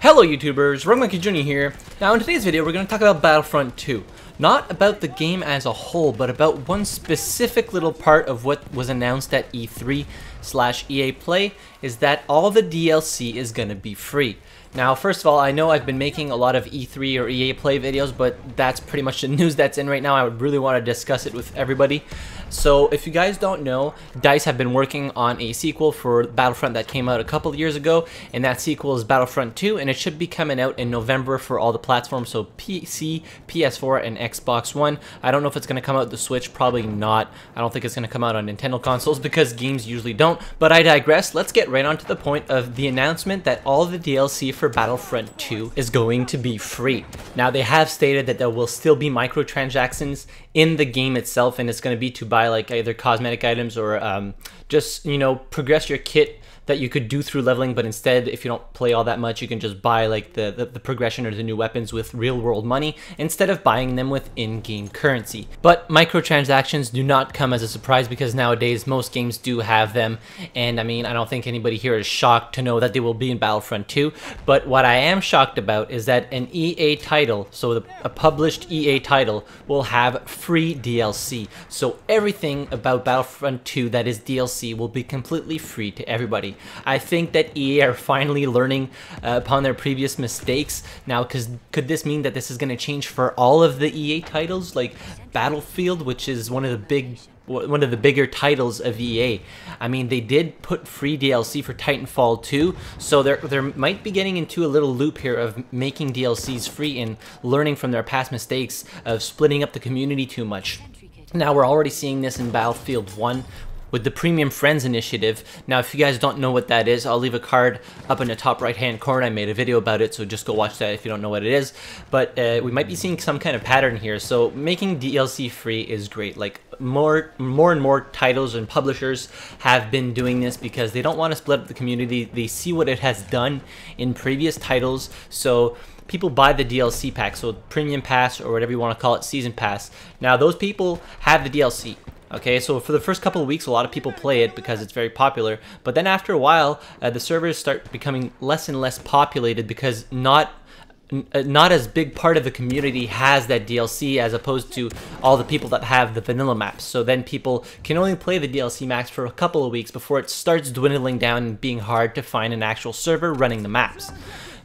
Hello YouTubers, Monkey Jr. here. Now in today's video we're going to talk about Battlefront 2. Not about the game as a whole, but about one specific little part of what was announced at E3/EA Play, is that all the DLC is going to be free. Now first of all, I know I've been making a lot of E3 or EA Play videos, but that's pretty much the news that's in right now. I would really want to discuss it with everybody. So if you guys don't know, DICE have been working on a sequel for Battlefront that came out a couple of years ago, and that sequel is Battlefront 2, and it should be coming out in November for all the platforms, so PC, PS4, and Xbox One. I don't know if it's going to come out the Switch, probably not. I don't think it's going to come out on Nintendo consoles because games usually don't, but I digress. Let's get right on to the point of the announcement that all the DLC for Battlefront 2 is going to be free. Now they have stated that there will still be microtransactions in the game itself, and it's going to be to buy like either cosmetic items or just, you know, progress your kit that you could do through leveling, but instead, if you don't play all that much, you can just buy like the progression or the new weapons with real world money instead of buying them with in-game currency. But microtransactions do not come as a surprise because nowadays most games do have them, and I mean, I don't think anybody here is shocked to know that they will be in Battlefront 2, but what I am shocked about is that an EA title, so a published EA title, will have free DLC. So everything about Battlefront 2 that is DLC will be completely free to everybody. I think that EA are finally learning upon their previous mistakes now, because could this mean that this is going to change for all of the EA titles, like Battlefield, which is one of the bigger titles of EA. I mean, they did put free DLC for Titanfall 2, so they might be getting into a little loop here of making DLCs free and learning from their past mistakes of splitting up the community too much. Now we're already seeing this in Battlefield 1 with the Premium Friends initiative. Now if you guys don't know what that is, I'll leave a card up in the top right hand corner. I made a video about it, so just go watch that if you don't know what it is. But we might be seeing some kind of pattern here, so making DLC free is great. Like more and more titles and publishers have been doing this because they don't want to split up the community. They see what it has done in previous titles, so people buy the DLC pack, so Premium Pass or whatever you want to call it, Season Pass. Now those people have the DLC. Okay, so for the first couple of weeks, a lot of people play it because it's very popular, but then after a while, the servers start becoming less and less populated because not as big part of the community has that DLC as opposed to all the people that have the vanilla maps. So then people can only play the DLC maps for a couple of weeks before it starts dwindling down and being hard to find an actual server running the maps.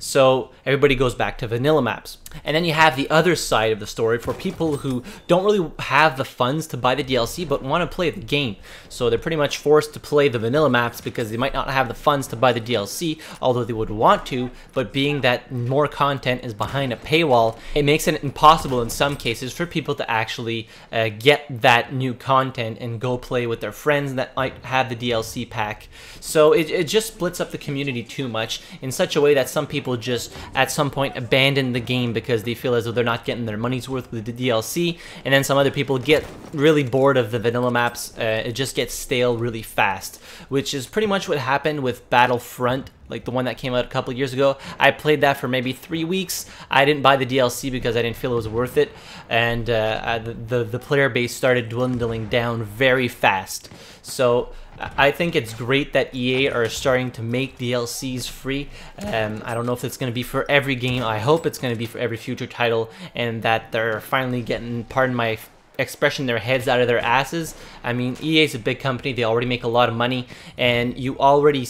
So everybody goes back to vanilla maps. And then you have the other side of the story for people who don't really have the funds to buy the DLC but want to play the game. So they're pretty much forced to play the vanilla maps because they might not have the funds to buy the DLC, although they would want to, but being that more content is behind a paywall, it makes it impossible in some cases for people to actually get that new content and go play with their friends that might have the DLC pack. So it just splits up the community too much in such a way that some people just at some point abandon the game because they feel as though they're not getting their money's worth with the DLC, and then some other people get really bored of the vanilla maps. It just gets stale really fast, which is pretty much what happened with Battlefront, like the one that came out a couple years ago. I played that for maybe 3 weeks. I didn't buy the DLC because I didn't feel it was worth it, and the player base started dwindling down very fast. So I think it's great that EA are starting to make DLCs free. I don't know if it's going to be for every game. I hope it's going to be for every future title, and that they're finally getting, pardon my expression, their heads out of their asses. I mean, EA is a big company. They already make a lot of money, and you already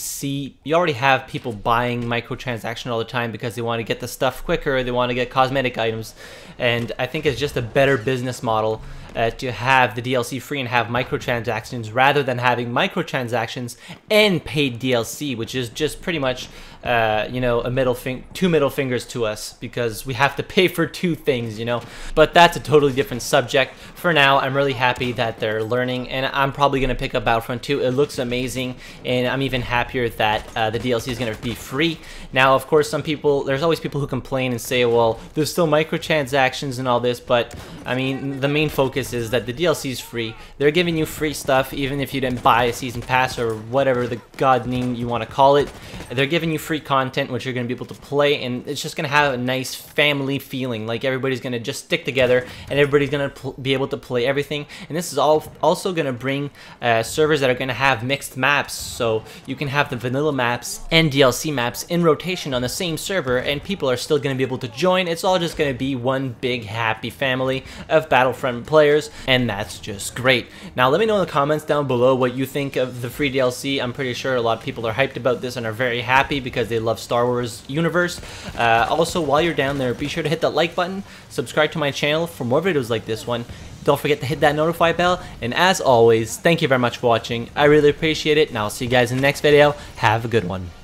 have people buying microtransaction all the time because they want to get the stuff quicker, they want to get cosmetic items, and I think it's just a better business model to have the DLC free and have microtransactions rather than having microtransactions and paid DLC, which is just pretty much you know, two middle fingers to us because we have to pay for two things, you know. But that's a totally different subject. For now, I'm really happy that they're learning, and I'm probably going to pick up Battlefront 2. It looks amazing, and I'm even happier that the DLC is going to be free. Now, of course, there's always people who complain and say, well, there's still microtransactions and all this, but I mean, the main focus is that the DLC is free. They're giving you free stuff even if you didn't buy a season pass or whatever the god name you want to call it. They're giving you free content which you're going to be able to play, and it's just going to have a nice family feeling, like everybody's going to just stick together and everybody's going to be able able to play everything. And this is also going to bring servers that are going to have mixed maps, so you can have the vanilla maps and DLC maps in rotation on the same server, and people are still going to be able to join. It's all just going to be one big happy family of Battlefront players, and that's just great. Now let me know in the comments down below what you think of the free DLC. I'm pretty sure a lot of people are hyped about this and are very happy because they love Star Wars universe. Also, while you're down there, be sure to hit that like button, subscribe to my channel for more videos like this one. Don't forget to hit that notify bell, and as always, thank you very much for watching. I really appreciate it, and I'll see you guys in the next video. Have a good one.